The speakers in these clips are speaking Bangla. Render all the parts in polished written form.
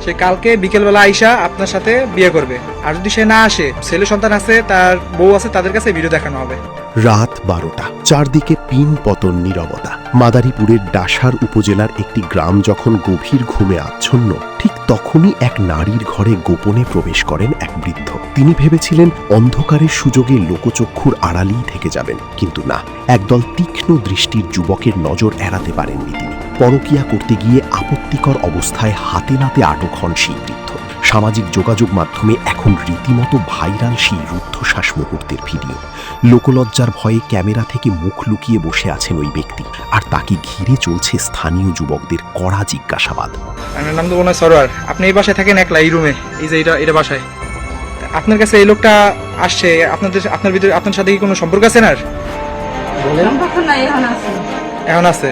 সে কালকে বিকেলবেলা আইসা আপনার সাথে বিয়ে করবে। আর যদি সে না আসে, ছেলে সন্তান আছে, তার বউ আছে, তাদের কাছে ভিডিও দেখানো হবে। রাত 12টা, চারদিকে পিন পতন নীরবতা। মাদারীপুরের ডাসার উপজেলার একটি গ্রাম যখন গভীর ঘুমে আচ্ছন্ন, ঠিক তখনই এক নারীর ঘরে গোপনে প্রবেশ করেন এক বৃদ্ধ। তিনি ভেবেছিলেন অন্ধকারের সুযোগে লোকচক্ষুর আড়ালেই থেকে যাবেন, কিন্তু না, একদল তীক্ষ্ণ দৃষ্টির যুবকের নজর এড়াতে পারেননি তিনি। পরকীয়া করতে গিয়ে আপত্তিকর অবস্থায় হাতে নাতে আটক হন সেই বৃদ্ধ। সামাজিক যোগাযোগ মাধ্যমে এখন রীতিমতো ভাইরাল সেই রুদ্ধশ্বাস মুহূর্তের ভিডিও। লোকলজ্জার ভয়ে ক্যামেরা থেকে মুখ লুকিয়ে বসে আছেন ওই ব্যক্তি, আর তাকে ঘিরে চলছে স্থানীয় যুবকদের কড়া জিজ্ঞাসাবাদ। আমার নাম তো মনে হয় সরোয়ার। আপনি এই বাসায় থাকেন একলা, এই রুমে, এই যে এটা বাসায়। আপনার কাছে এই লোকটা আসছে, আপনার ভিতরে আপনার সাথে কি কোনো সম্পর্ক আছে? না এখন আছে।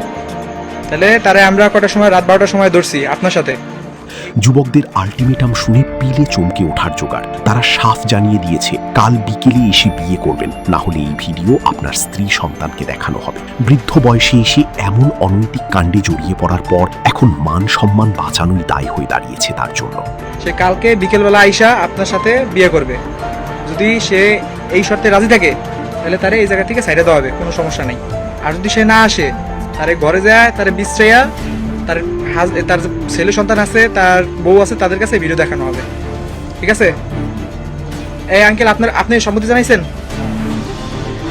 তাহলে তারে আমরা কটার সময়, রাত 12টার সময় ধরছি আপনার সাথে। যুবকদের আলটিমেটাম শুনে পিলে চমকে ওঠার জোগাড়। তারা সাফ জানিয়ে দিয়েছে কাল বিকেলে এসে বিয়ে করবেন, না হলে এই ভিডিও আপনার স্ত্রী সন্তানকে দেখানো হবে। বৃদ্ধ বয়সে এসে এমন অনৈতিক কাণ্ডে জড়িয়ে পড়ার পর এখন মান সম্মান বাঁচানোই দায় হয়ে দাঁড়িয়েছে তার জন্য। সে কালকে বিকেলবেলা আইসা আপনার সাথে বিয়ে করবে। যদি সে এই শর্তে রাজি থাকে, তাহলে তারে এই জায়গা থেকে সাইডে দেওয়া হবে, কোনো সমস্যা নেই। আর যদি সে না আসে, তারে ঘরে যায়, তারে বিশ্রাইয়া, তার ছেলে সন্তান আছে, তার বউ আছে, তাদের কাছে ভিডিও দেখানো হবে। ঠিক আছে? এই আঙ্কেল, আপনি সম্মতি জানাইছেন?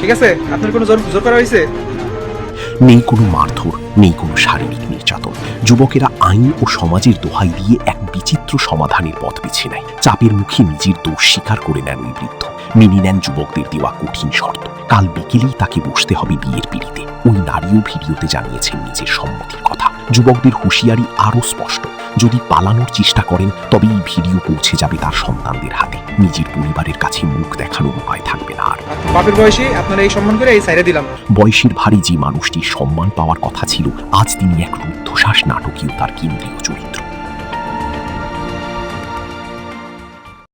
ঠিক আছে? আপনার কোনো জোর করা হয়েছে? নেই কোনো মারধর, নেই কোনো শারীরিক নির্যাতন। যুবকেরা আইন ও সমাজের দোহাই দিয়ে এক বিচিত্র সমাধানের পথ বেছে নেয়। চাপের মুখে নিজের দোষ স্বীকার করে নেন ওই বৃদ্ধ। মেনে নেন যুবকদের দেওয়া কঠিন শর্ত। কাল বিকেলেই তাকে বসতে হবে বিয়ের পিঁড়িতে। ওই নারীও ভিডিওতে জানিয়েছেন নিজের সম্মতির কথা। যুবকদের হুঁশিয়ারি আরও স্পষ্ট, যদি পালানোর চেষ্টা করেন তবে এই ভিডিও পৌঁছে যাবে তার সন্তানদের হাতে। নিজের পরিবারের কাছে মুখ দেখানোর উপায় থাকবে না আর। বাপের বয়সে আপনারা এই সম্মান করে এই সাইডে দিলাম। বয়সের ভারে যে মানুষটির সম্মান পাওয়ার কথা ছিল, আজ তিনি এক রুদ্ধশ্বাস নাটকীয়তার কেন্দ্রীয় চরিত্র।